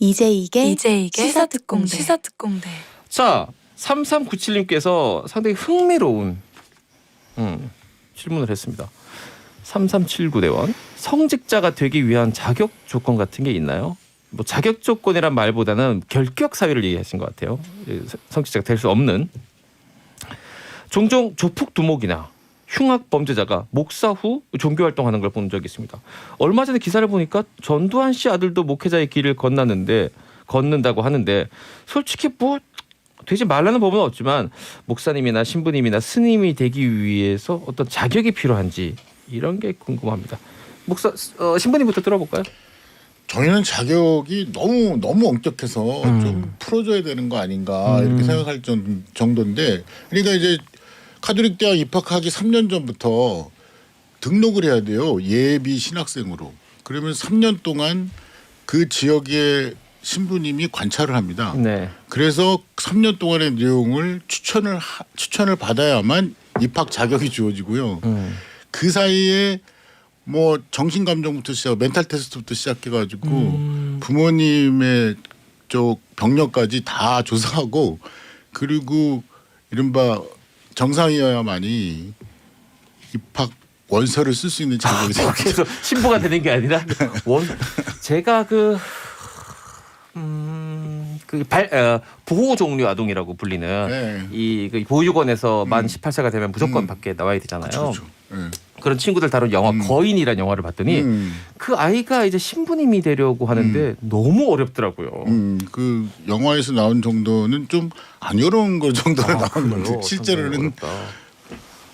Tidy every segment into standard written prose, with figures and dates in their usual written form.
이재익의 시사특공대. 자, 3397님께서 상당히 흥미로운 질문을 했습니다. 3379대원. 성직자가 되기 위한 자격 조건 같은 게 있나요? 뭐 자격 조건이란 말보다는 결격 사유를 얘기하신 것 같아요. 성직자가 될 수 없는. 종종 조폭 두목이나 흉악 범죄자가 목사 후 종교 활동하는 걸 본 적이 있습니다. 얼마 전에 기사를 보니까 전두환 씨 아들도 목회자의 길을 걷는다고 하는데 솔직히 뭐 되지 말라는 법은 없지만 목사님이나 신부님이나 스님이 되기 위해서 어떤 자격이 필요한지 이런 게 궁금합니다. 신부님부터 들어볼까요? 저희는 자격이 너무 엄격해서 좀 풀어줘야 되는 거 아닌가 이렇게 생각할 정도인데, 그러니까 이제 카톨릭 대학 입학하기 3년 전부터 등록을 해야 돼요. 예비 신학생으로. 그러면 3년 동안 그 지역의 신부님이 관찰을 합니다. 네. 그래서 3년 동안의 내용을 추천을 받아야만 입학 자격이 주어지고요. 그 사이에 뭐 정신 감정부터 시작, 멘탈 테스트부터 시작해가지고 부모님의 쪽 병력까지 다 조사하고, 그리고 이른바 정상이어야만이 입학 원서를 쓸 수 있는 자격이 됩니다. 그래서 신부가 되는 게 아니라 제가 보호 종류 아동이라고 불리는 네. 이 보육원에서 만 18세가 되면 무조건 밖에 나와야 되잖아요. 그렇죠. 네. 그런 친구들 다룬 영화 거인이라는 영화를 봤더니 그 아이가 이제 신부님이 되려고 하는데 너무 어렵더라고요. 그 영화에서 나온 정도는 좀 안 어려운 거 정도로 나온 그래요? 건데 실제로는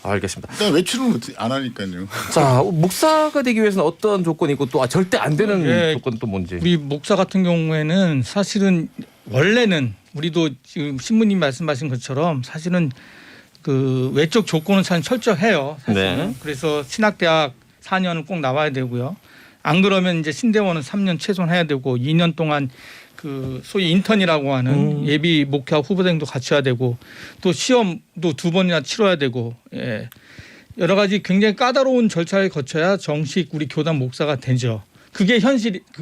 알겠습니다. 일단 외출을 안 하니까요. 자, 목사가 되기 위해서는 어떤 조건이 있고 또 절대 안 되는 조건은 또 뭔지. 우리 목사 같은 경우에는 사실은 원래는 우리도 지금 신부님 말씀하신 것처럼 사실은 그 외적 조건은 참 철저해요. 사실은. 네. 그래서 신학대학 4년은 꼭 나와야 되고요. 안 그러면 이제 신대원은 3년 최소한 해야 되고 2년 동안 그 소위 인턴이라고 하는 예비 목회와 후보생도 갖춰야 되고 또 시험도 2번이나 치러야 되고, 여러 가지 굉장히 까다로운 절차를 거쳐야 정식 우리 교단 목사가 되죠. 그게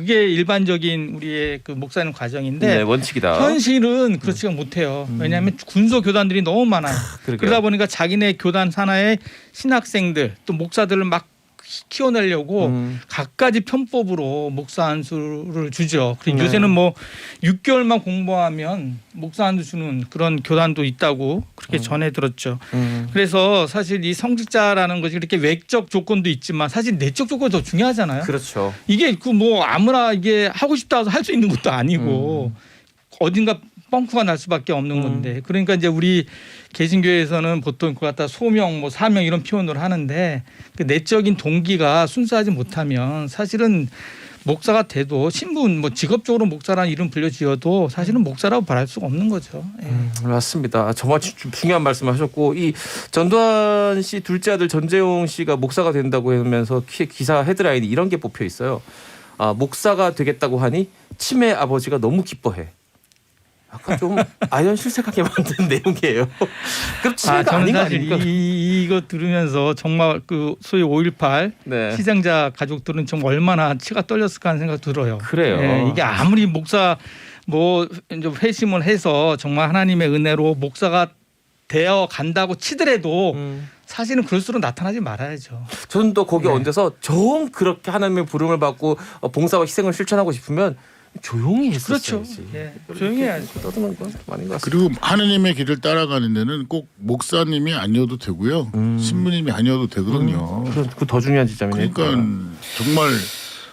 일반적인 우리의 그 목사님 과정인데, 네, 원칙이다. 현실은 그렇지가 못해요. 왜냐하면 군소 교단들이 너무 많아요. 그러다 보니까 자기네 교단 산하의 신학생들 또 목사들을 막 키워내려고 갖가지 편법으로 목사 안수를 주죠. 그리고 요새는 뭐 6개월만 공부하면 목사 안수 주는 그런 교단도 있다고 그렇게 전해 들었죠. 그래서 사실 이 성직자라는 것이 이렇게 외적 조건도 있지만 사실 내적 조건이 더 중요하잖아요. 그렇죠. 이게 그 뭐 아무나 이게 하고 싶다 해서 할 수 있는 것도 아니고 어딘가 뻥크가 날 수밖에 없는 건데, 그러니까 이제 우리 개신교에서는 보통 그거 갖다 소명, 뭐 사명 이런 표현을 하는데 그 내적인 동기가 순수하지 못하면 사실은 목사가 돼도 신분, 뭐 직업적으로 목사라는 이름 불려지어도 사실은 목사라고 말할 수가 없는 거죠. 맞습니다. 정말 중요한 말씀하셨고, 이 전두환 씨 둘째 아들 전재용 씨가 목사가 된다고 하면서 기사 헤드라인이 이런 게 뽑혀 있어요. 목사가 되겠다고 하니 치매 아버지가 너무 기뻐해. 약간 좀 아연 실색하게 만든 내용이에요. 그럼 치매가 저는 아닌 거 사실 아닙니까? 이거 들으면서 정말 그 소위 5.18 네. 희생자 가족들은 좀 얼마나 치가 떨렸을까 하는 생각 들어요. 그래요. 이게 아무리 목사 뭐 이제 회심을 해서 정말 하나님의 은혜로 목사가 되어 간다고 치더라도 사실은 그럴수록 나타나지 말아야죠. 저는 또 거기 얹어서 정 그렇게 하나님의 부름을 받고 봉사와 희생을 실천하고 싶으면 조용히 했었어야지. 그렇죠. 조용히 해야죠. 떠드는 건 아닌 것 같습니다. 그리고 하느님의 길을 따라가는 데는 꼭 목사님이 아니어도 되고요. 신부님이 아니어도 되거든요. 그 더 중요한 지점이네요. 그러니까 정말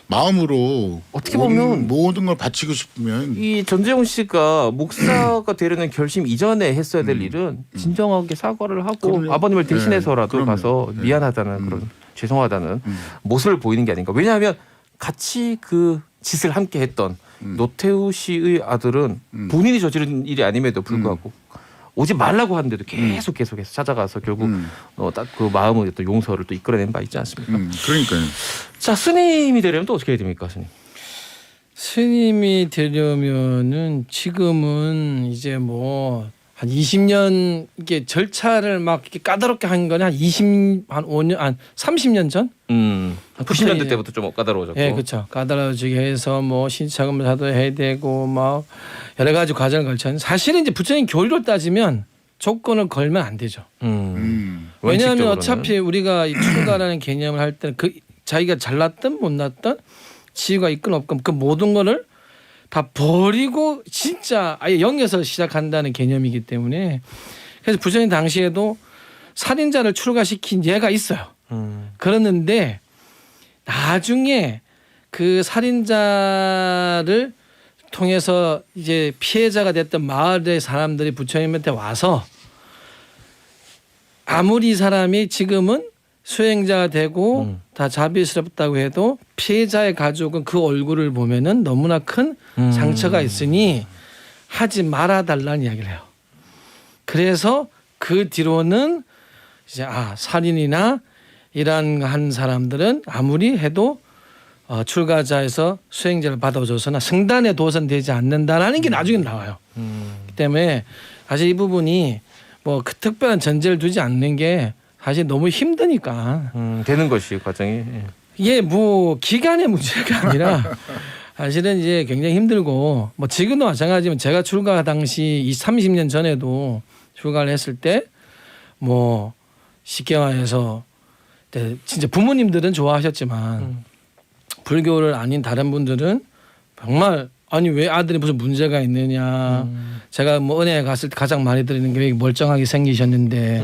마음으로 어떻게 보면 모든 걸 바치고 싶으면 이 전재용 씨가 목사가 되려는 결심 이전에 했어야 될 일은 진정하게 사과를 하고 그럼요. 아버님을 대신해서라도 그럼요. 가서 네. 미안하다는 그런 죄송하다는 모습을 보이는 게 아닌가. 왜냐하면 같이 그 짓을 함께 했던 노태우 씨의 아들은 본인이 저지른 일이 아님에도 불구하고 오지 말라고 하는데도 계속해서 찾아가서 결국 딱 그 마음의 또 용서를 또 이끌어낸 바 있지 않습니까? 그러니까요. 자, 스님이 되려면 또 어떻게 해야 됩니까, 스님? 스님이 되려면은 지금은 이제 뭐 한 20년 이게 절차를 막 이렇게 까다롭게 한 거는 한 5년 한 30년 전? 90년대 때부터 좀 까다로워졌고. 예, 그렇죠. 까다로워지게 해서 뭐 신차 검사도 해야 되고 막 여러 가지 과정을 거쳤는데 사실은 이제 부처님 교리로 따지면 조건을 걸면 안 되죠. 왜냐하면 원칙적으로는. 어차피 우리가 이 출가라는 개념을 할 때는 그 자기가 잘났든 못났든 지위가 있건 없건 그 모든 거를 다 버리고 진짜 아예 0에서 시작한다는 개념이기 때문에 그래서 부처님 당시에도 살인자를 출가시킨 예가 있어요. 그랬는데 나중에 그 살인자를 통해서 이제 피해자가 됐던 마을의 사람들이 부처님한테 와서 아무리 이 사람이 지금은 수행자가 되고 다 자비스럽다고 해도 피해자의 가족은 그 얼굴을 보면은 너무나 큰 상처가 있으니 하지 말아달라는 이야기를 해요. 그래서 그 뒤로는 이제 살인이나 이런 한 사람들은 아무리 해도 출가자에서 수행자를 받아줘서나 승단에 도선되지 않는다라는 게 나중에 나와요. 그렇기 때문에 사실 이 부분이 뭐 그 특별한 전제를 두지 않는 게 사실 너무 힘드니까 되는 것이 과정이. 이게 뭐 기간의 문제가 아니라 사실은 이제 굉장히 힘들고 뭐 지금도 마찬가지지만 제가 출가 당시 30년 전에도 출가를 했을 때 뭐 쉽게 말해서 진짜 부모님들은 좋아하셨지만 불교를 아닌 다른 분들은 정말 아니 왜 아들이 무슨 문제가 있느냐 제가 뭐 은혜에 갔을 때 가장 많이 들리는 게 왜 멀쩡하게 생기셨는데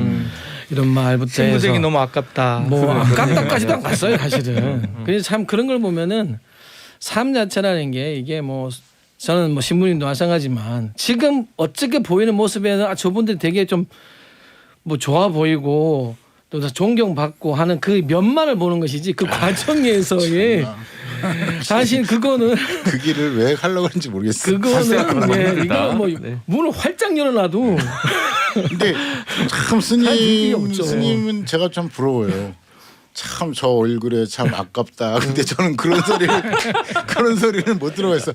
이런 말부터 해서 신부생이 너무 아깝다. 뭐 아깝다까지도 안 갔어요 사실은. 그래서 참 그런 걸 보면은 삶 자체라는 게 이게 뭐 저는 뭐 신부님도 마찬가지지만 지금 어떻게 보이는 모습에는 저분들이 되게 좀 뭐 좋아 보이고 또 존경받고 하는 그 면만을 보는 것이지 그 과정에서의 사실 그거는 그 길을 왜 하려고 하는지 모르겠어요. 그거는 이거 뭐 문을 활짝 열어놔도 근데 참 일이 없죠. 스님은 제가 참 부러워요. 참 저 얼굴에 참 아깝다. 근데 저는 그런 소리는 못 들어봤어.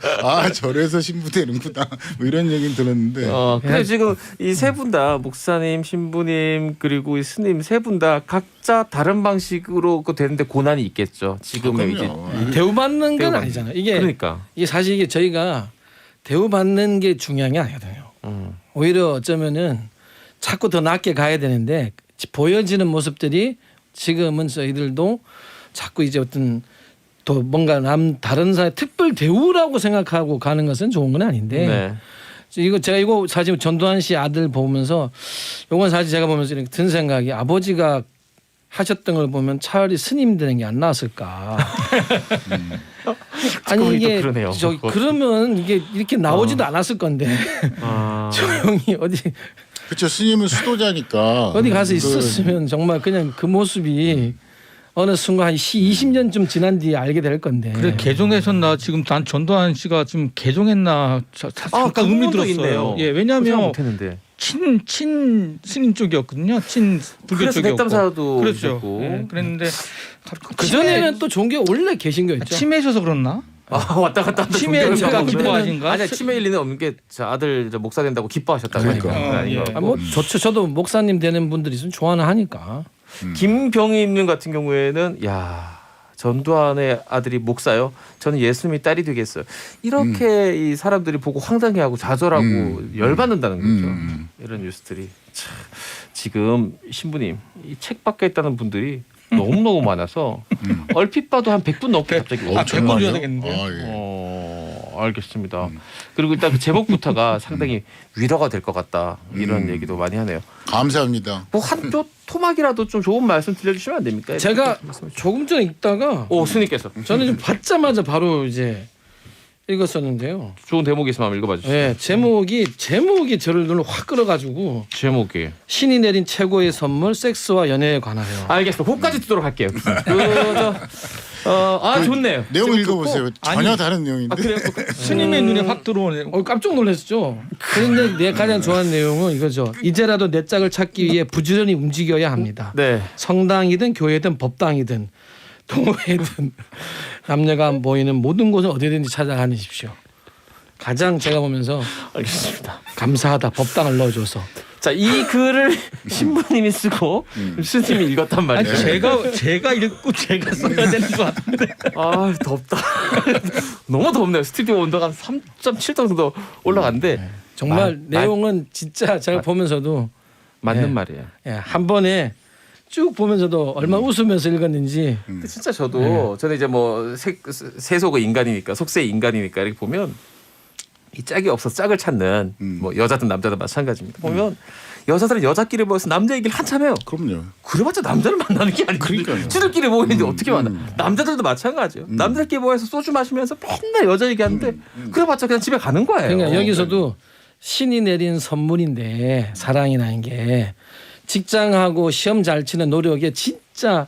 저래서 신부되는구나. 뭐 이런 얘기는 들었는데. 근데 지금 이 세 분 다 목사님, 신부님 그리고 이 스님 세 분 다 각자 다른 방식으로 되는데 고난이 있겠죠. 지금의 이제 대우받는 건 아니잖아요. 이게 사실 이게 저희가 대우받는 게 중요한 게 아니거든요. 오히려 어쩌면은 자꾸 더 낮게 가야 되는데 보여지는 모습들이 지금은 저희들도 자꾸 이제 어떤 또 뭔가 다른 사회 특별 대우라고 생각하고 가는 것은 좋은 건 아닌데 이거 사실 전두환 씨 아들 보면서 이건 사실 제가 보면서 이렇게 든 생각이 아버지가 하셨던 걸 보면 차라리 스님 되는 게 안 나왔을까. 아니 이게 그러면 이게 이렇게 나오지도 않았을 건데 조용히 어디 그렇죠. 스님은 수도자니까 어디 가서 있었으면 정말 그냥 그 모습이 어느 순간 한 20년쯤 지난 뒤에 알게 될 건데. 그래 개종하셨나 지금 난 전두환 씨가 지금 개종했나 잠깐 의미 들었어요. 있네요. 예, 왜냐하면 친 스님 쪽이었거든요. 친 불교 쪽이었고. 백담사도 그렇죠. 예, 그랬는데 그 전에는 또 종교 원래 계신거였죠. 치매셔서 그렇나? 왔다 갔다 치매니까 기뻐하신가? 아니 치매일 리는 없는 게 아들 목사 된다고 기뻐하셨다고 그러니까. 뭐 좋죠. 저도 목사님 되는 분들이 있으면 좋아는 하니까. 김병희님 같은 경우에는 전두환의 아들이 목사요. 저는 예수님이 딸이 되겠어요. 이렇게 이 사람들이 보고 황당해하고 좌절하고 열받는다는 거죠. 이런 뉴스들이 지금 신부님 이 책 밖에 있다는 분들이 너무 많아서 얼핏 봐도 한 100분 넘게 갑자기 100분 줘야 되겠는데. 알겠습니다. 그리고 일단 그 제목부터가 상당히 위로가 될 것 같다 이런 얘기도 많이 하네요. 감사합니다. 뭐 한쪽 토막이라도 좀 좋은 말씀 들려주시면 안 됩니까? 제가 조금 전에 읽다가 스님께서 저는 좀 받자마자 바로 이제 읽었었는데요. 좋은 대목이 있으면 한번 읽어봐 주세요. 네, 제목이 저를 눈을 확 끌어가지고 제목이 신이 내린 최고의 선물 섹스와 연애에 관하여. 알겠습니다. 그거까지 듣도록 할게요. 좋네요. 내용 읽어보세요. 전혀 다른 내용인데. 그래요? 스님의 눈에 확 들어오네. 깜짝 놀랐죠. 그런데 내가 가장 좋아하는 내용은 이거죠. 이제라도 내 짝을 찾기 위해 부지런히 움직여야 합니다. 네. 성당이든 교회든 법당이든 동호회든 남녀가 모이는 모든 곳은 어디든지 찾아다니십시오. 가장 제가 보면서 알겠습니다. 감사하다. 법당을 넣어줘서. 자, 이 글을 신부님이 쓰고 스님이 읽었단 아니 말이에요. 제가 읽고 제가 써야 되는 것 같은데. 아, 덥다. 너무 덥네요. 스튜디오 온도가 3.7도 정도 올라간데 정말 내용은 진짜 제가 보면서도 맞는 예. 말이에요. 예, 한 번에 쭉 보면서도 얼마나 웃으면서 읽었는지. 근데 진짜 저도 저는 이제 뭐 세속의 인간이니까 속세의 인간이니까 이렇게 보면 이 짝이 없어서 짝을 찾는 뭐 여자든 남자든 마찬가지입니다. 보면 여자들은 여자끼리 모여서 남자 얘기를 한참 해요. 그럼요. 그래봤자 남자를 만나는 게 아니고 그러니까요. 지들끼리 모이는데 어떻게 만나? 남자들도 마찬가지예요. 남자들끼리 모여서 소주 마시면서 맨날 여자 얘기하는데 그래봤자 그냥 집에 가는 거예요. 그러니까 여기서도 신이 내린 선물인데 사랑이라는 게 직장하고 시험 잘 치는 노력에 진짜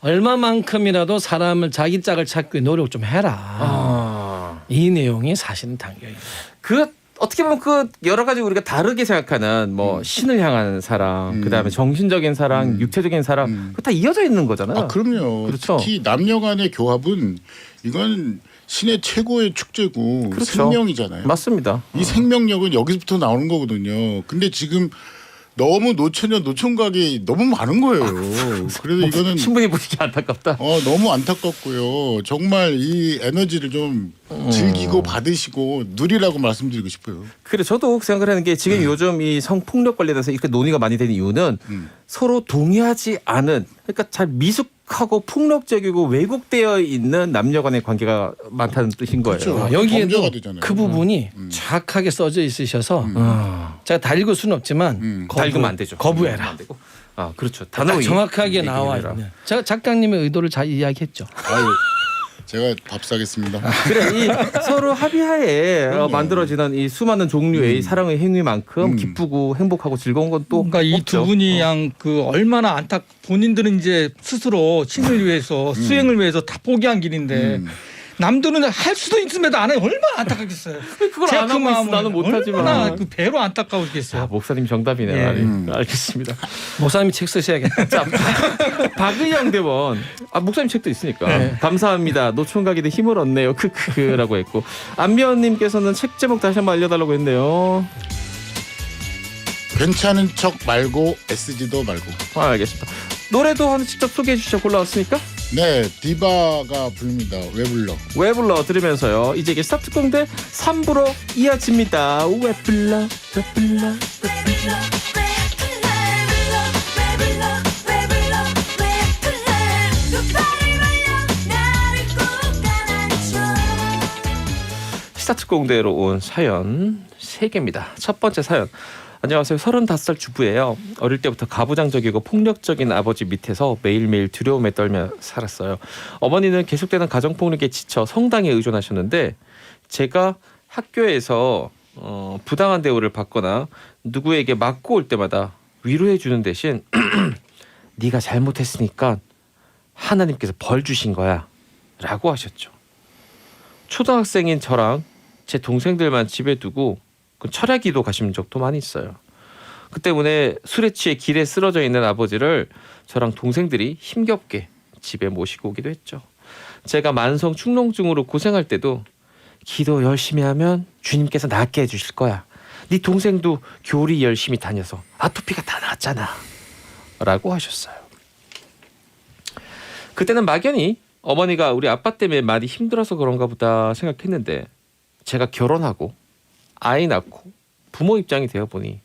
얼마만큼이라도 사람을 자기 짝을 찾기 위해 노력 좀 해라. 이 내용이 사실은 담겨있는. 그 어떻게 보면 그 여러 가지 우리가 다르게 생각하는 뭐 신을 향한 사랑, 그다음에 정신적인 사랑, 육체적인 사랑, 그거 다 이어져 있는 거잖아요. 아 그럼요. 그렇죠. 특히 남녀 간의 교합은 이건 신의 최고의 축제고 그렇죠. 생명이잖아요. 맞습니다. 이 생명력은 여기서부터 나오는 거거든요. 근데 지금 너무 노처녀 노총각이 너무 많은 거예요. 그래서 이거는 신분이 보시기 안타깝다. 너무 안타깝고요. 정말 이 에너지를 좀 즐기고 받으시고 누리라고 말씀드리고 싶어요. 그래 저도 생각을 하는 게 지금 요즘 이 성폭력 관련해서 이렇게 논의가 많이 되는 이유는 서로 동의하지 않은 그러니까 잘 미숙하고 폭력적이고 왜곡되어 있는 남녀 간의 관계가 많다는 뜻인 거예요. 그렇죠. 여기에도 범죄가 되잖아요. 그 부분이 정확하게 써져 있으셔서 제가 다 읽을 수는 없지만 다 읽으면 안 되죠. 거부해라. 안 되고. 아 그렇죠. 딱 단호히 정확하게 얘기를 나와 해라. 있는. 제가 작가님의 의도를 잘 이야기했죠. 아유, 제가 밥 사겠습니다. 그래 이 서로 합의하에 만들어지는 이 수많은 종류의 이 사랑의 행위만큼 기쁘고 행복하고 즐거운 건 또 그러니까 이 두 분이 양 그 얼마나 본인들은 이제 스스로 신을 위해서 수행을 위해서 다 포기한 길인데 남들은 할 수도 있음에도 안 해. 얼마나 안타깝겠어요. 그걸 제가 안 그 하고 있어. 마음을 나는 못하지만. 얼마나 그 배로 안타까우시겠어요. 아, 목사님 정답이네요. 예. 아니, 알겠습니다. 목사님이 책 쓰셔야겠다. 자, 박의영 대원. 아, 목사님 책도 있으니까. 네. 감사합니다. 노총각이도 힘을 얻네요. 크크라고 했고. 안미연님께서는 책 제목 다시 한번 알려달라고 했네요. 괜찮은 척 말고 SG도 말고. 아, 알겠습니다. 노래도 하나 직접 소개해 주시죠. 골라왔으니까. 네, 디바가 부릅니다. 왜 불러? 왜 불러 들으면서요. 이제 이게 스타트 공대 3부로 이어집니다. 왜 불러? 왜 불러? 왜 불러? 스타트 공대로 온 사연 3개입니다. 첫 번째 사연. 안녕하세요. 35살 주부예요. 어릴 때부터 가부장적이고 폭력적인 아버지 밑에서 매일매일 두려움에 떨며 살았어요. 어머니는 계속되는 가정폭력에 지쳐 성당에 의존하셨는데 제가 학교에서 부당한 대우를 받거나 누구에게 맞고 올 때마다 위로해 주는 대신 네가 잘못했으니까 하나님께서 벌 주신 거야 라고 하셨죠. 초등학생인 저랑 제 동생들만 집에 두고 그 철야기도 가신 적도 많이 있어요. 그 때문에 술에 취해 길에 쓰러져 있는 아버지를 저랑 동생들이 힘겹게 집에 모시고 오기도 했죠. 제가 만성 축농증으로 고생할 때도 기도 열심히 하면 주님께서 낫게 해주실 거야. 네 동생도 교리 열심히 다녀서 아토피가 다 나았잖아 라고 하셨어요. 그때는 막연히 어머니가 우리 아빠 때문에 많이 힘들어서 그런가 보다 생각했는데 제가 결혼하고 아이 낳고 부모 입장이 되어 보니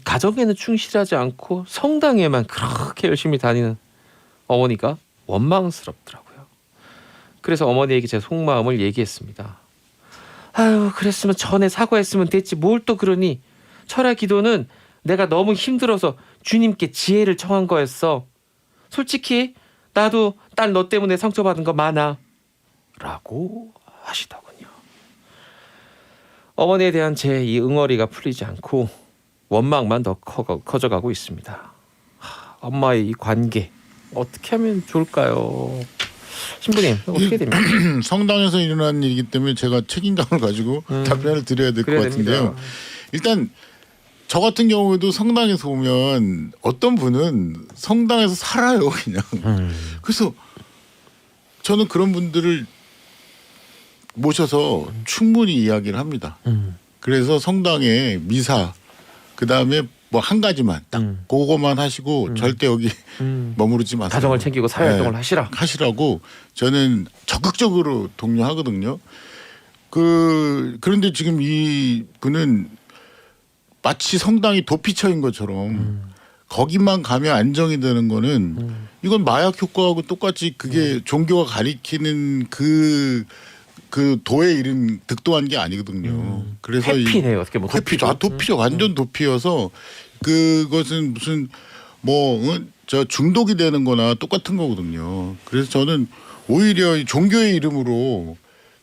가정에는 충실하지 않고 성당에만 그렇게 열심히 다니는 어머니가 원망스럽더라고요. 그래서 어머니에게 제 속마음을 얘기했습니다. 아유 그랬으면 전에 사과했으면 됐지 뭘 또 그러니. 철야 기도는 내가 너무 힘들어서 주님께 지혜를 청한 거였어. 솔직히 나도 딸 너 때문에 상처받은 거 많아 라고 하시더군요. 어머니에 대한 제 이 응어리가 풀리지 않고 원망만 더 커져가고 있습니다. 엄마의 이 관계 어떻게 하면 좋을까요? 신부님 어떻게 됩니까? 성당에서 일어난 일이기 때문에 제가 책임감을 가지고 답변을 드려야 될 것 그래야 같은데요. 됩니다. 일단 저 같은 경우에도 성당에서 오면 어떤 분은 성당에서 살아요 그냥. 그래서 저는 그런 분들을 모셔서 충분히 이야기를 합니다. 그래서 성당에 미사 그다음에 뭐 한 가지만 딱 그거만 하시고 절대 여기 머무르지 마세요. 가정을 챙기고 사회활동을 하시라고 저는 적극적으로 독려하거든요. 그런데 지금 이 분은 마치 성당이 도피처인 것처럼 거기만 가면 안정이 되는 거는 이건 마약 효과하고 똑같이 그게 종교가 가리키는 그 도에 이른 득도한 게 아니거든요. 그래서 회피네요. 어떻게 보면 회피죠. 도피죠. 완전 도피여서 그것은 무슨 저 중독이 되는 거나 똑같은 거거든요. 그래서 저는 오히려 이 종교의 이름으로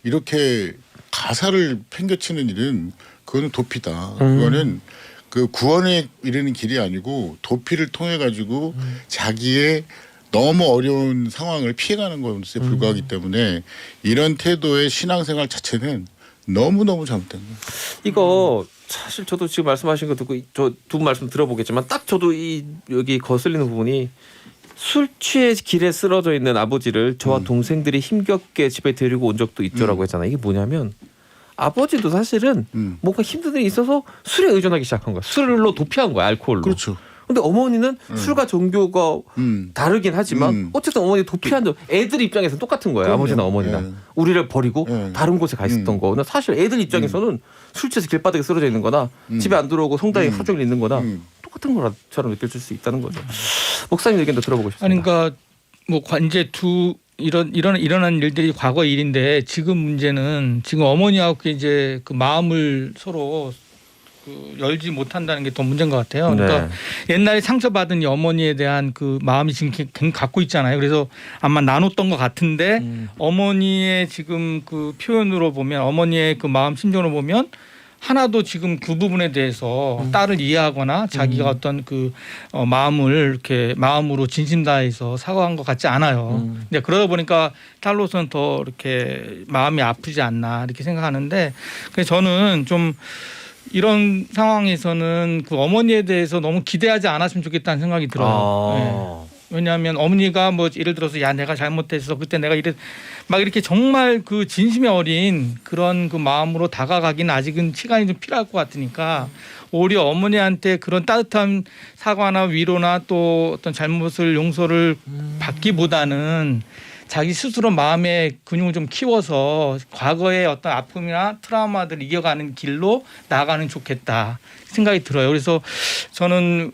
이렇게 가사를 팽개치는 일은 그거는 도피다. 그거는 그 구원에 이르는 길이 아니고 도피를 통해 가지고 자기의 너무 어려운 상황을 피해가는 것에 불과하기 때문에 이런 태도의 신앙생활 자체는 너무너무 잘못된 거예요. 이거 사실 저도 지금 말씀하신 거 듣고 저 두 분 말씀 들어보겠지만 딱 저도 여기 거슬리는 부분이 술 취해 길에 쓰러져 있는 아버지를 저와 동생들이 힘겹게 집에 데리고 온 적도 있죠라고 했잖아요. 이게 뭐냐면 아버지도 사실은 뭔가 힘든 일이 있어서 술에 의존하기 시작한 거야. 술로 도피한 거야. 알코올로. 그렇죠. 근데 어머니는 술과 종교가 다르긴 하지만 어쨌든 어머니 도피한 적 애들 입장에서는 똑같은 거예요. 그럼요. 아버지나 어머니나. 네. 우리를 버리고 네. 다른 곳에 가 있었던 거는 사실 애들 입장에서는 술 취해서 길바닥에 쓰러져 있는 거나 집에 안 들어오고 성당에 하루 종일 있는 거나 똑같은 거처럼 느껴질 수 있다는 거죠. 목사님 의견도 들어보고 싶습니다. 그러니까 뭐 이제 일어난 일들이 과거 일인데 지금 문제는 지금 어머니하고 이제 그 마음을 서로 열지 못한다는 게 더 문제인 것 같아요. 그러니까 옛날에 상처받은 이 어머니에 대한 그 마음이 지금 갖고 있잖아요. 그래서 아마 나눴던 것 같은데 어머니의 지금 그 표현으로 보면 어머니의 그 마음 심정으로 보면 하나도 지금 그 부분에 대해서 딸을 이해하거나 자기가 어떤 그 마음을 이렇게 마음으로 진심 다해서 사과한 것 같지 않아요. 근데 그러다 보니까 딸로서는 더 이렇게 마음이 아프지 않나 이렇게 생각하는데 그래서 저는 좀 이런 상황에서는 그 어머니에 대해서 너무 기대하지 않았으면 좋겠다는 생각이 들어요. 네. 왜냐하면 어머니가 뭐 예를 들어서 야 내가 잘못했어 그때 내가 막 이렇게 정말 그 진심이 어린 그런 그 마음으로 다가가기는 아직은 시간이 좀 필요할 것 같으니까 오히려 어머니한테 그런 따뜻한 사과나 위로나 또 어떤 잘못을 용서를 받기보다는 자기 스스로 마음의 근육을 좀 키워서 과거의 어떤 아픔이나 트라우마들을 이겨가는 길로 나아가는 좋겠다 생각이 들어요. 그래서 저는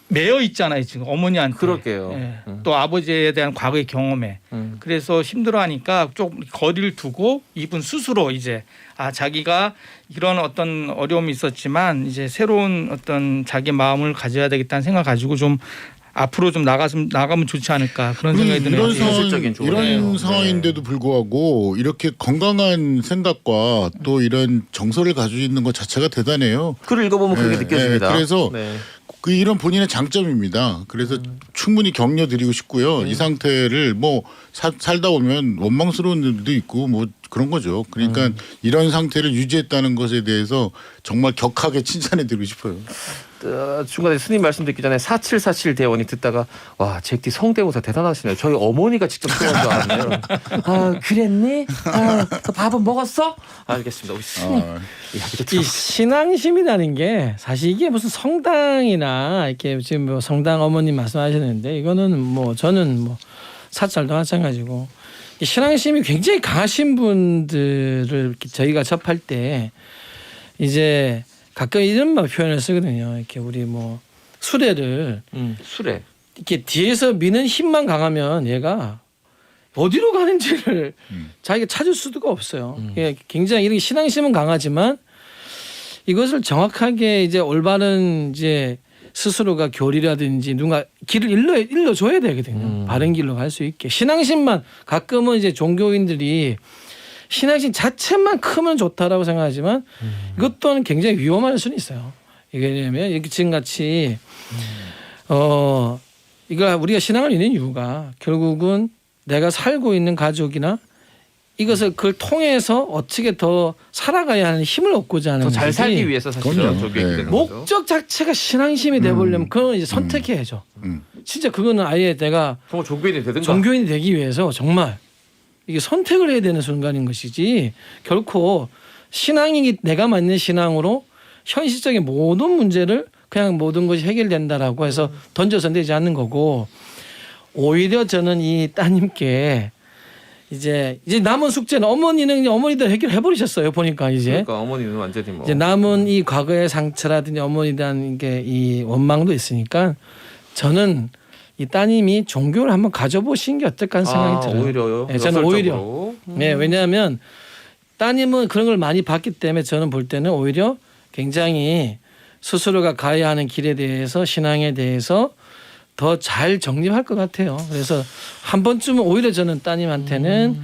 매여 있잖아요 지금 어머니한테. 그럴게요. 예. 또 아버지에 대한 과거의 경험에. 그래서 힘들어하니까 좀 거리를 두고 이분 스스로 이제 자기가 이런 어떤 어려움이 있었지만 이제 새로운 어떤 자기 마음을 가져야 되겠다는 생각을 가지고 좀 앞으로 좀 나가면 좋지 않을까 그런 생각이 드네요. 이런 상황인데도 불구하고 이렇게 건강한 생각과 또 이런 정서를 가지고 있는 것 자체가 대단해요. 글을 읽어보면 그렇게 느껴집니다. 그래서 이런 본인의 장점입니다. 그래서 충분히 격려드리고 싶고요. 이 상태를 뭐 살다 보면 원망스러운 일도 있고 뭐 그런 거죠. 그러니까 이런 상태를 유지했다는 것에 대해서 정말 격하게 칭찬해드리고 싶어요. 중간에 스님 말씀 듣기 전에 4747 대원이 듣다가 와 잭디 성대모사 대단하시네요. 저희 어머니가 직접 표현한 줄 알았네요. 그랬니? 밥은 먹었어? 알겠습니다. 우리 스님 이 신앙심이라는 게 사실 이게 무슨 성당이나 이렇게 지금 뭐 성당 어머님 말씀하셨는데 이거는 뭐 저는 뭐 사찰도 마찬가지고 이 신앙심이 굉장히 강하신 분들을 이렇게 저희가 접할 때 이제 가끔 이런 말 표현을 쓰거든요. 이렇게 우리 뭐 수레를 수레 이렇게 뒤에서 미는 힘만 강하면 얘가 어디로 가는지를 자기가 찾을 수가 없어요. 굉장히 이렇게 신앙심은 강하지만 이것을 정확하게 이제 올바른 이제 스스로가 교리라든지 누가 길을 일러줘야 되거든요. 바른 길로 갈 수 있게. 신앙심만 가끔은 이제 종교인들이 신앙심 자체만 크면 좋다라고 생각하지만 이것 또한 굉장히 위험할 수는 있어요. 이게 왜냐면 이렇게 지금같이 이거 우리가 신앙을 믿는 이유가 결국은 내가 살고 있는 가족이나 이것을 그걸 통해서 어떻게 더 살아가야 하는 힘을 얻고자 하는 더 잘 살기 위해서 사실은 목적 자체가 신앙심이 돼버리면 그건 이제 선택해야죠. 진짜 그거는 아예 내가 정말 종교인이 되든가 종교인이 되기 위해서 정말 이게 선택을 해야 되는 순간인 것이지 결코 신앙이 내가 맞는 신앙으로 현실적인 모든 문제를 그냥 모든 것이 해결된다라고 해서 던져서 되지 않는 거고 오히려 저는 이 따님께 이제 남은 숙제는 어머니는 그냥 어머니들 해결해 버리셨어요 보니까 이제 그러니까 어머니는 완전히 뭐 이제 남은 이 과거의 상처라든지 어머니에 대한 이 원망도 있으니까 저는 이 따님이 종교를 한번 가져보신 게 어떨까 하는 생각이 들어요. 오히려요. 네, 저는 오히려 역설적으로. 네, 왜냐하면 따님은 그런 걸 많이 봤기 때문에 저는 볼 때는 오히려 굉장히 스스로가 가야 하는 길에 대해서 신앙에 대해서 더 잘 정립할 것 같아요. 그래서 한 번쯤은 오히려 저는 따님한테는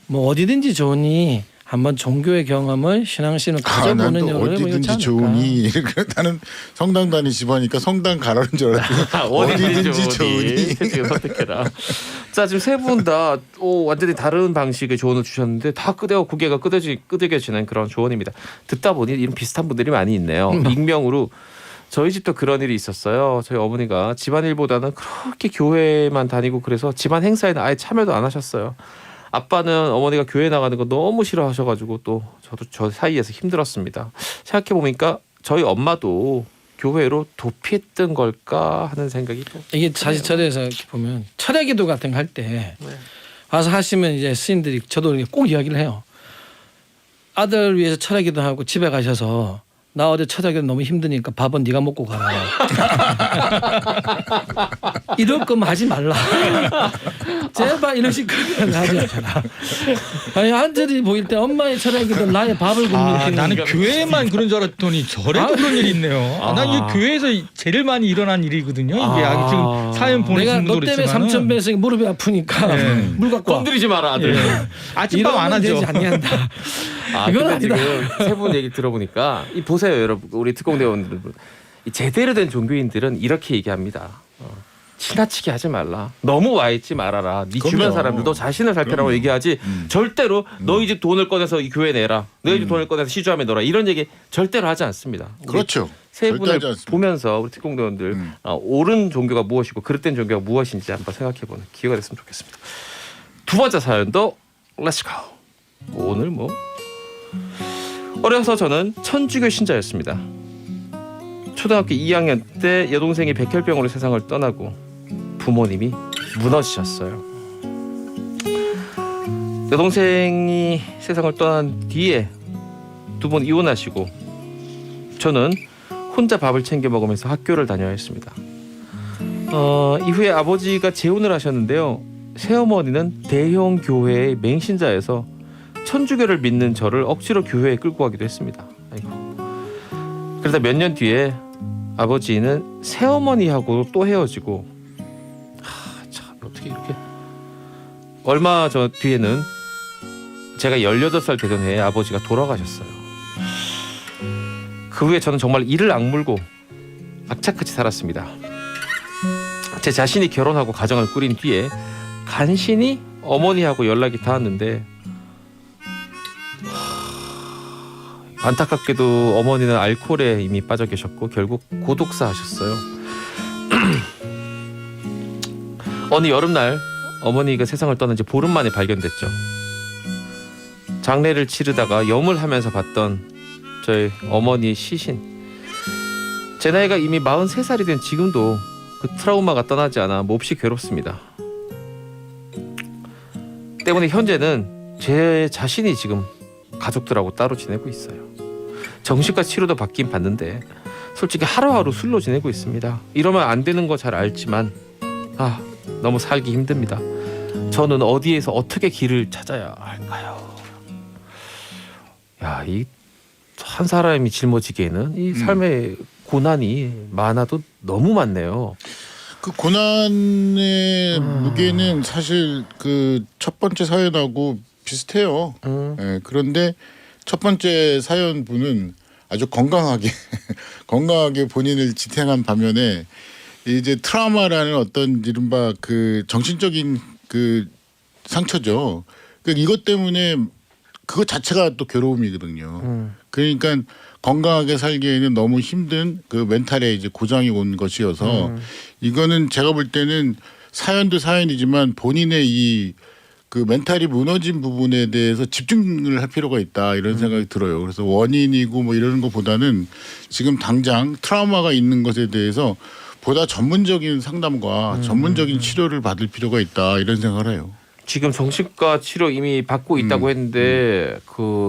뭐 어디든지 좋으니 한번 종교의 경험을 신앙심을 가져보는 난또 여론을 어디든지 좋으니 나는 성당 다니시 보니까 성당 가라는 줄 알았더니 어디든지 좋으니 지금 선택해라. 자 지금 세 분 다 완전히 다른 방식의 조언을 주셨는데 다 끄대고 고개가 끄덕여지는 그런 조언입니다. 듣다 보니 이런 비슷한 분들이 많이 있네요. 익명으로 저희 집도 그런 일이 있었어요. 저희 어머니가 집안일보다는 그렇게 교회만 다니고 그래서 집안 행사에는 아예 참여도 안 하셨어요. 아빠는 어머니가 교회 나가는 거 너무 싫어하셔가지고 또 저도 저 사이에서 힘들었습니다. 생각해보니까 저희 엄마도 교회로 도피했던 걸까 하는 생각이 또 이게 사실 철회에서 이렇게 보면 철회기도 같은 거 할 때 와서 하시면 이제 스님들이 저도 이렇게 꼭 이야기를 해요. 아들 위해서 철회기도 하고 집에 가셔서 나 어제 철회기도 너무 힘드니까 밥은 네가 먹고 가라. 이럴 거면 하지 말라. 제발 이런 식으로 하지 마라. 아니 아들이 보일 때 엄마의 철회기도 나의 밥을 굶는 나는 교회만 그런 줄 알았더니 절에도 그런 일이 있네요. 난 이 교회에서 제일 많이 일어난 일이거든요. 이게 지금 사연 내가 보내신 너 분들 때문에 있지만 삼천배에서 무릎이 아프니까 물 갖고 와. 건드리지 마라 아들. 아침밥 안 하죠. 되지 않는다. 이건 이건 아니다. 아니다. 지금 세 분 얘기 들어보니까 이 보세요 여러분 우리 특공대원들 이 제대로 된 종교인들은 이렇게 얘기합니다. 지나치게 하지 말라. 너무 와 있지 말아라. 네 주변 사람들 너 자신을 살펴라고 얘기하지. 절대로 너희 집 돈을 꺼내서 이 교회 내라. 너희 집 돈을 꺼내서 시주함에 넣어라. 이런 얘기 절대로 하지 않습니다. 그렇죠. 세 절대 분을 하지 않습니다. 보면서 우리 특공대원들 옳은 종교가 무엇이고 그릇된 종교가 무엇인지 한번 생각해보는 기회가 됐으면 좋겠습니다. 두 번째 사연도 렛츠고. 오늘 뭐 어려서 저는 천주교 신자였습니다. 초등학교 2학년 때 여동생이 백혈병으로 세상을 떠나고 부모님이 무너지셨어요. 여동생이 세상을 떠난 뒤에 두 분 이혼하시고 저는 혼자 밥을 챙겨 먹으면서 학교를 다녀야 했습니다. 이후에 아버지가 재혼을 하셨는데요. 새어머니는 대형 교회의 맹신자여서 천주교를 믿는 저를 억지로 교회에 끌고 가기도 했습니다. 아이고. 그러다 몇 년 뒤에 아버지는 새어머니하고 또 헤어지고 참 어떻게 이렇게 얼마 전 뒤에는 제가 18살 되던 해에 아버지가 돌아가셨어요. 그 후에 저는 정말 이를 악물고 악착같이 살았습니다. 제 자신이 결혼하고 가정을 꾸린 뒤에 간신히 어머니하고 연락이 닿았는데 안타깝게도 어머니는 알코올에 이미 빠져 계셨고 결국 고독사 하셨어요. 어느 여름날 어머니가 세상을 떠난 지 보름 만에 발견됐죠. 장례를 치르다가 염을 하면서 봤던 저희 어머니의 시신. 제 나이가 이미 43살이 된 지금도 그 트라우마가 떠나지 않아 몹시 괴롭습니다. 때문에 현재는 제 자신이 지금 가족들하고 따로 지내고 있어요. 정신과 치료도 받긴 받는데 솔직히 하루하루 술로 지내고 있습니다. 이러면 안 되는 거 잘 알지만 너무 살기 힘듭니다. 저는 어디에서 어떻게 길을 찾아야 할까요? 이 한 사람이 짊어지기에는 이 삶의 고난이 많아도 너무 많네요. 그 고난의 무게는 사실 그 첫 번째 사연하고 비슷해요. 예, 그런데 첫 번째 사연 분은 아주 건강하게 본인을 지탱한 반면에 이제 트라우마라는 어떤 이른바 그 정신적인 그 상처죠. 그 이것 때문에 그것 자체가 또 괴로움이거든요. 그러니까 건강하게 살기에는 너무 힘든 그 멘탈에 이제 고장이 온 것이어서 이거는 제가 볼 때는 사연도 사연이지만 본인의 이 그 멘탈이 무너진 부분에 대해서 집중을 할 필요가 있다 이런 생각이 들어요. 그래서 원인이고 뭐 이러는 것보다는 지금 당장 트라우마가 있는 것에 대해서 보다 전문적인 상담과 전문적인 치료를 받을 필요가 있다 이런 생각을 해요. 지금 정신과 치료 이미 받고 있다고 했는데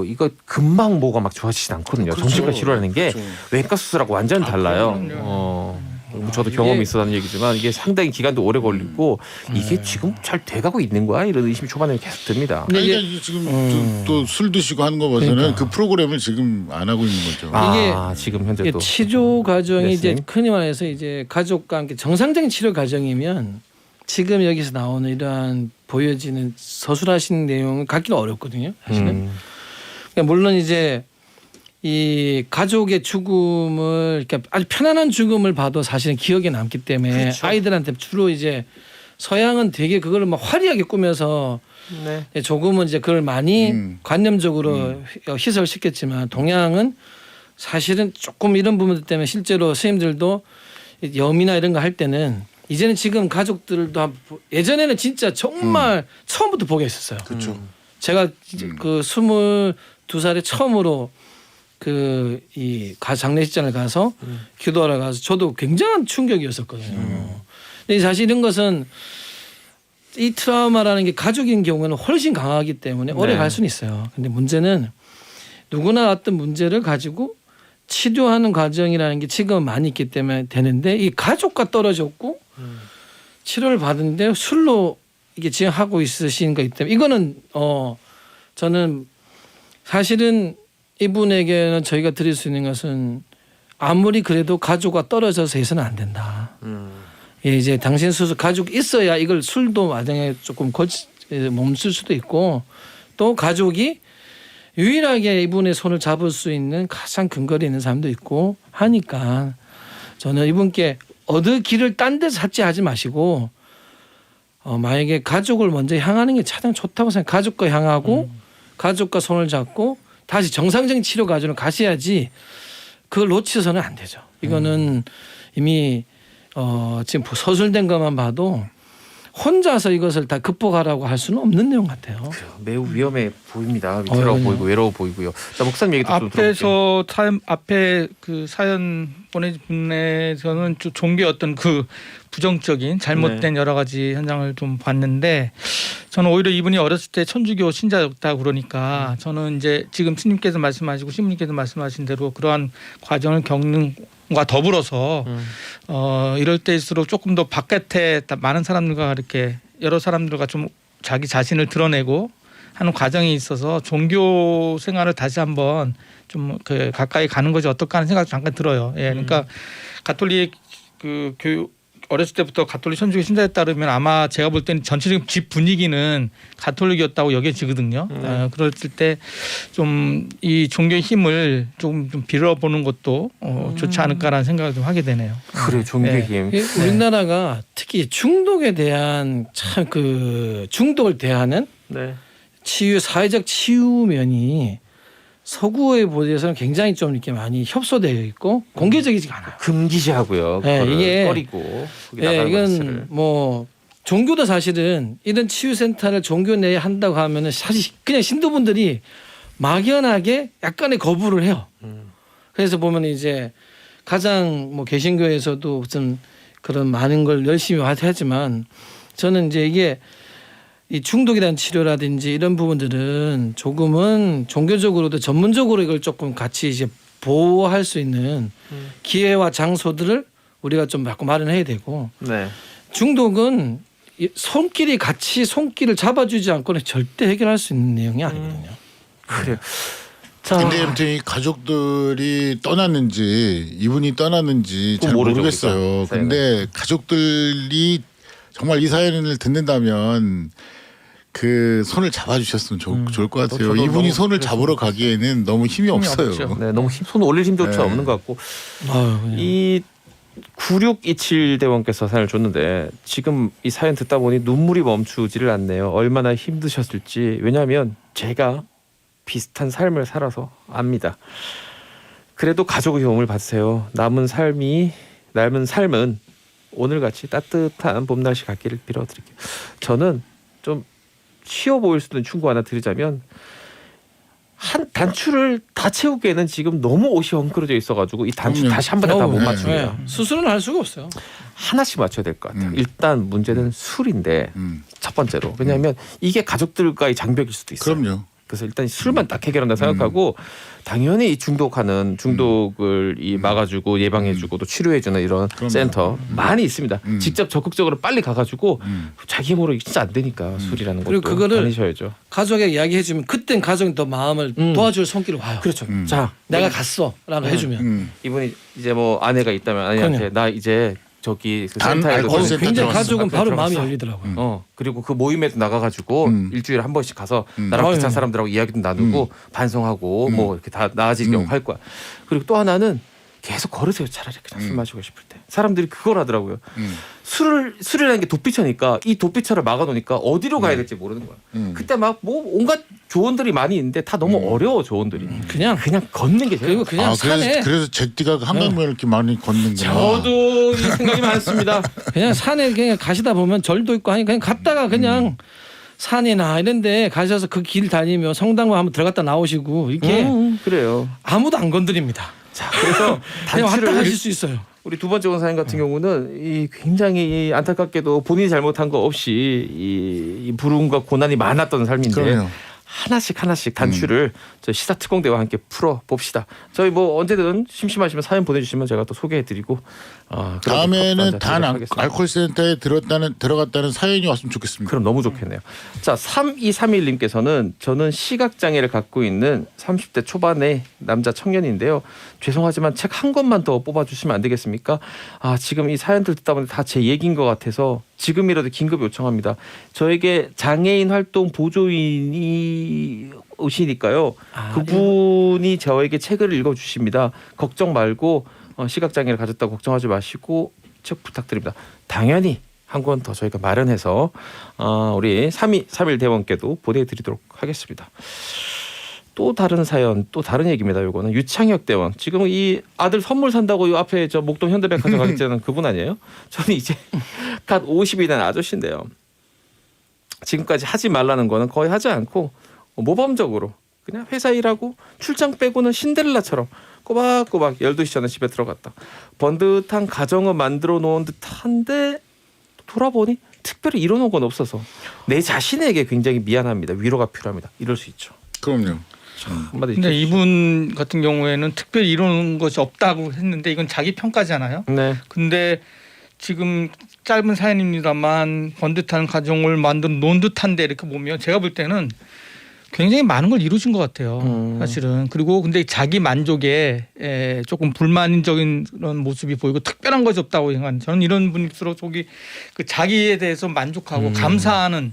이거 금방 뭐가 막 좋아지진 않거든요. 그렇죠. 정신과 치료라는 게 그렇죠. 외과 수술하고 완전 달라요. 저도 경험이 있어서 하는 얘기지만 이게 상당히 기간도 오래 걸리고 이게 지금 잘 돼가고 있는 거야 이런 의심이 초반에 계속 듭니다. 근데 이게 그러니까 지금 또 술 드시고 하는 거 봐서는 그러니까. 그 프로그램을 지금 안 하고 있는 거죠. 지금 현재 이게 또 치료 과정이 이제 레슨. 흔히 말해서 이제 가족과 함께 정상적인 치료 과정이면 지금 여기서 나오는 이러한 보여지는 서술하신 내용을 갖기가 어렵거든요. 사실은. 그러니까 물론 이제 이 가족의 죽음을 이렇게 아주 편안한 죽음을 봐도 사실은 기억에 남기 때문에 그렇죠. 아이들한테 주로 이제 서양은 되게 그걸 막 화려하게 꾸며서 네. 조금은 이제 그걸 많이 관념적으로 음. 희설시켰지만 동양은 사실은 조금 이런 부분들 때문에 실제로 선생님들도 염이나 이런 거 할 때는 이제는 지금 가족들도 예전에는 진짜 정말 처음부터 보게 했었어요. 그렇죠. 제가 그 22살에 처음으로 그 이 장례식장을 가서 기도하러 가서 저도 굉장한 충격이었었거든요. 근데 사실 이런 것은 이 트라우마라는 게 가족인 경우에는 훨씬 강하기 때문에 오래 네. 갈 수는 있어요. 근데 문제는 누구나 어떤 문제를 가지고 치료하는 과정이라는 게 지금 많이 있기 때문에 되는데 이 가족과 떨어졌고 치료를 받는데 술로 이게 지금 하고 있으신 거기 때문에 이거는 저는 사실은 이분에게는 저희가 드릴 수 있는 것은 아무리 그래도 가족과 떨어져서 해서는 안 된다. 예, 이제 당신 스스로 가족이 있어야 이걸 술도 나중에 조금 멈출 수도 있고 또 가족이 유일하게 이분의 손을 잡을 수 있는 가장 근거리 있는 사람도 있고 하니까 저는 이분께 어느 길을 딴 데서 찾지 마시고 만약에 가족을 먼저 향하는 게 가장 좋다고 생각해요. 가족과 향하고 가족과 손을 잡고 다시 정상적인 치료 과정으로 가셔야지 그걸 놓치서는 안 되죠. 이거는 이미 지금 서술된 것만 봐도 혼자서 이것을 다 극복하라고 할 수는 없는 내용 같아요. 매우 위험해 보입니다. 위태로워 보이고 외로워 보이고요. 자 목사님 얘기도 좀 들어볼게요. 앞에서 앞에 그 사연 보내준 분에서는 종교의 어떤 그 부정적인 잘못된 여러 가지 현장을 좀 봤는데 저는 오히려 이분이 어렸을 때 천주교 신자였다 그러니까 저는 이제 지금 스님께서 말씀하시고 신부님께서 말씀하신 대로 그러한 과정을 겪는과 더불어서 이럴 때일수록 조금 더 바깥에 많은 사람들과 이렇게 여러 사람들과 좀 자기 자신을 드러내고 하는 과정이 있어서 종교 생활을 다시 한번 좀 그 가까이 가는 것이 어떨까 하는 생각이 잠깐 들어요. 예, 그러니까 가톨릭 그 교육 어렸을 때부터 가톨릭 천주교 신자에 따르면 아마 제가 볼 때는 전체적인 집 분위기는 가톨릭이었다고 여겨지거든요. 그랬을 때 좀 이 종교의 힘을 좀 빌어보는 것도 좋지 않을까라는 생각을 좀 하게 되네요. 그래 종교의 힘. 우리나라가 특히 중독에 대한 참 그 중독을 대하는 치유 사회적 치유면이 서구에 비해서는 굉장히 좀 이렇게 많이 협소되어 있고 공개적이지가 않아요. 금기시하고요. 네, 이게 꺼리고 이건 뭐 종교도 사실은 이런 치유센터를 종교 내에 한다고 하면은 사실 그냥 신도분들이 막연하게 약간의 거부를 해요. 그래서 보면 이제 가장 뭐 개신교에서도 무슨 그런 많은 걸 열심히 하지만 저는 이제 이게 이 중독에 대한 치료라든지 이런 부분들은 조금은 종교적으로도 전문적으로 이걸 조금 같이 이제 보호할 수 있는 기회와 장소들을 우리가 좀 자꾸 마련해야 되고 중독은 손길이 같이 손길을 잡아주지 않고는 절대 해결할 수 있는 내용이 아니거든요. 그래요. 근데 아무튼 이 가족들이 떠났는지 이분이 떠났는지 잘 모르죠, 모르겠어요. 우리가. 근데 가족들이 정말 이 사연을 듣는다면 그 손을 잡아주셨으면 좋을 것 같아요. 저도 이분이 너무 손을 잡으러 가기에는 너무 힘이 없어요. 없죠. 네, 너무 손 올릴 힘조차 네. 없는 것 같고 그냥. 이 9627 대원께서 사연을 줬는데 지금 이 사연 듣다 보니 눈물이 멈추지를 않네요. 얼마나 힘드셨을지. 왜냐하면 제가 비슷한 삶을 살아서 압니다. 그래도 가족의 도움을 받으세요. 남은 삶은 오늘같이 따뜻한 봄날씨 같기를 빌어드릴게요. 저는 좀 쉬워 보일 수도 있는 충고 하나 드리자면 한 단추를 다 채우기에는 지금 너무 옷이 엉클어져 있어가지고 이 단추 다시 한 번에 다 못 맞춥니다. 수술은 할 수가 없어요. 하나씩 맞춰야 될 것 같아요. 일단 문제는 술인데 첫 번째로 왜냐하면 이게 가족들과의 장벽일 수도 있어요. 그럼요. 그래서 일단 술만 딱 해결한다 생각하고 당연히 이 중독을 이 막아주고 예방해주고 또 치료해주는 이런 그럼요. 센터 많이 있습니다. 직접 적극적으로 빨리 가가지고 자기 힘으로 진짜 안 되니까 술이라는 것도 그리고 그거를 다니셔야죠. 가족에게 이야기해주면 그땐 가족이 더 마음을 도와줄 손길을 와요. 그렇죠. 자 내가 갔어라고 해주면 이분이 이제 뭐 아내가 있다면 아내한테 나 이제 저기 그 단 센터에 알코올 너- 센터 굉장히 들어갔어. 가족은 바로 들어갔어. 마음이 열리더라고요. 그리고 그 모임에도 나가가지고 일주일에 한 번씩 가서 나랑 아유. 비슷한 사람들하고 이야기도 나누고 반성하고 뭐 이렇게 다 나아지려고 할 거야. 그리고 또 하나는 계속 걸으세요. 차라리 그냥 술 마시고 싶을 때. 사람들이 그걸 하더라고요. 술이라는 게 도피처니까 이 도피처를 막아놓으니까 어디로 가야 될지 모르는 거야. 그때 막 뭐 온갖 조언들이 많이 있는데 다 너무 어려워 조언들이. 그냥 걷는 게 제일. 그리고 그냥 산에 그래서 제띠가 한강변을 이렇게 많이 걷는구나. 저도 이 생각이 많습니다. 그냥 산에 그냥 가시다 보면 절도 있고 하니까 그냥 갔다가 그냥 산이나 이런데 가셔서 그 길 다니며 성당만 한번 들어갔다 나오시고 이렇게 그래요. 아무도 안 건드립니다. 자, 그래서 그냥 왔다 단추를 가실 수 있어요. 우리 두 번째 원사님 같은 경우는 이 굉장히 안타깝게도 본인이 잘못한 거 없이 이 불운과 고난이 많았던 삶인데 그럼요. 하나씩 단추를 저 시사 특공대와 함께 풀어 봅시다. 저희 뭐 언제든 심심하시면 사연 보내주시면 제가 또 소개해드리고 다음에는 단 알코올 센터에 들어갔다는 사연이 왔으면 좋겠습니다. 그럼 너무 좋겠네요. 자, 3231님께서는 저는 시각장애를 갖고 있는 30대 초반의 남자 청년인데요. 죄송하지만 책 한 권만 더 뽑아주시면 안 되겠습니까? 아, 지금 이 사연들 듣다 보니 다 제 얘기인 것 같아서 지금이라도 긴급 요청합니다. 저에게 장애인 활동 보조인이 오시니까요. 그분이 저에게 책을 읽어주십니다. 걱정 말고 시각장애를 가졌다고 걱정하지 마시고 책 부탁드립니다. 당연히 한 권 더 저희가 마련해서 우리 3231 대원께도 보내드리도록 하겠습니다. 또 다른 사연, 또 다른 얘기입니다. 요거는 유창혁 대원. 지금 이 아들 선물 산다고 요 앞에 저 목동 현대백화점 가겠다는 그분 아니에요? 저는 이제 갓 50이 된 아저씨인데요. 지금까지 하지 말라는 거는 거의 하지 않고 모범적으로 그냥 회사 일하고 출장 빼고는 신데렐라처럼 꼬박꼬박 12시 전에 집에 들어갔다. 번듯한 가정을 만들어 놓은 듯한데 돌아보니 특별히 이뤄놓은 건 없어서 내 자신에게 굉장히 미안합니다. 위로가 필요합니다. 이럴 수 있죠. 그럼요. 한마디 근데 해주시죠. 이분 같은 경우에는 특별히 이루는 것이 없다고 했는데 이건 자기 평가잖아요. 네. 근데 지금 짧은 사연입니다만 번듯한 가정을 만들어 놓은 듯한데 이렇게 보면 제가 볼 때는 굉장히 많은 걸 이루신 것 같아요. 사실은. 그리고 근데 자기 만족에 조금 불만적인 그런 모습이 보이고 특별한 것이 없다고 생각하는 저는 이런 분일수록 속이 그 자기에 대해서 만족하고 감사하는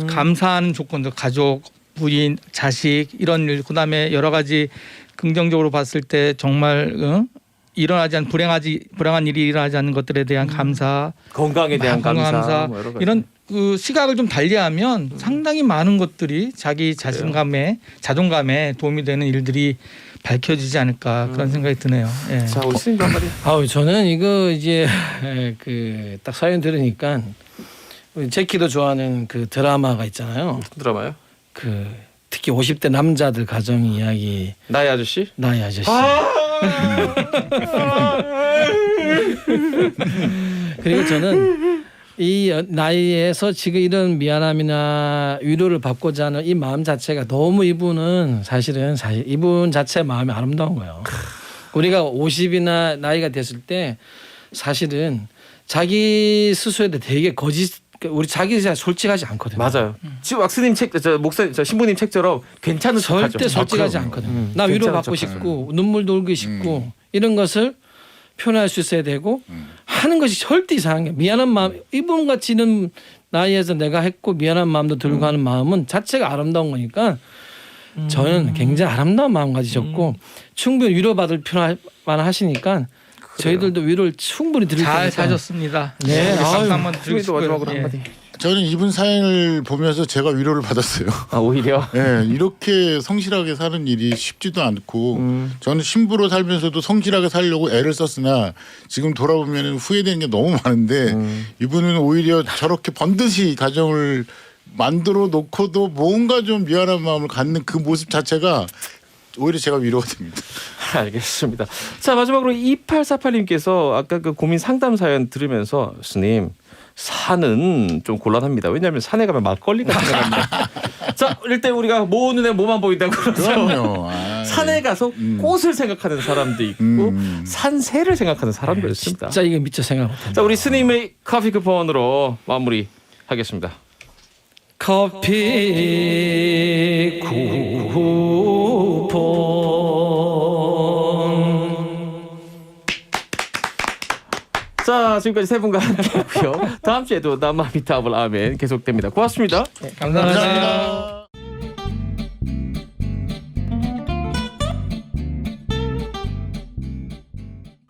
감사하는 조건들 가족 부인 자식 이런 일 그다음에 여러 가지 긍정적으로 봤을 때 정말 일어나지 않은 불행한 일이 일어나지 않는 것들에 대한 감사 건강에 대한 감사 뭐 여러 가지. 이런 그 시각을 좀 달리하면 상당히 많은 것들이 자기 자신감에 자존감에 도움이 되는 일들이 밝혀지지 않을까 그런 생각이 드네요. 예. 자, 우리 스님도 한마디. 아우 저는 이거 이제 그 딱 사연 들으니까 우리 제키도 좋아하는 그 드라마가 있잖아요. 드라마요? 그 특히 50대 남자들 가정 이야기 나의 아저씨? 나의 아저씨. 그리고 저는 이 나이에서 지금 이런 미안함이나 위로를 받고자 하는 이 마음 자체가 너무 이분은 사실 이분 자체의 마음이 아름다운 거예요. 우리가 50이나 나이가 됐을 때 사실은 자기 스스로에 대해 되게 우리 자기에 대해 솔직하지 않거든요. 맞아요. 지금 왁스님 책, 목사님, 신부님 책처럼 괜찮은 척하죠. 절대 솔직하지 그럼. 않거든요. 나 위로 받고 싶고 눈물 돌기 싶고 이런 것을 표현할 수 있어야 되고 하는 것이 절대 이상한 게 미안한 마음 이분 같이 있는 나이에서 내가 했고 미안한 마음도 들고 하는 마음은 자체가 아름다운 거니까 저는 굉장히 아름다운 마음 가지셨고 충분히 위로받을 필요만 하시니까 저희들도 위로를 충분히 드릴 잘 테니까. 사셨습니다. 네. 박수 한번 스님도 마지막으로 예. 한마디. 저는 이분 사연을 보면서 제가 위로를 받았어요. 아, 오히려. 예, 이렇게 성실하게 사는 일이 쉽지도 않고 저는 신부로 살면서도 성실하게 살려고 애를 썼으나 지금 돌아보면 후회되는 게 너무 많은데 이분은 오히려 저렇게 번듯이 가정을 만들어 놓고도 뭔가 좀 미안한 마음을 갖는 그 모습 자체가 오히려 제가 위로가 됩니다. 알겠습니다. 자 마지막으로 2848님께서 아까 그 고민 상담 사연 들으면서 스님 산은 좀 곤란합니다. 왜냐하면 산에 가면 막걸리가 생각납니다. 자 일단 우리가 모 눈에 뭐만 보인다고 그러죠. 그럼요. 산에 가서 꽃을 생각하는 사람도 있고 산새를 생각하는 사람도 있습니다. 진짜 이거 미처 생각 못합니다. 자 우리 스님의 커피 쿠폰으로 마무리하겠습니다. 커피 쿠폰. 자 지금까지 세 분과 함께하고요. 다음 주에도 남마미타불 아멘 계속됩니다. 고맙습니다. 감사합니다. 감사합니다.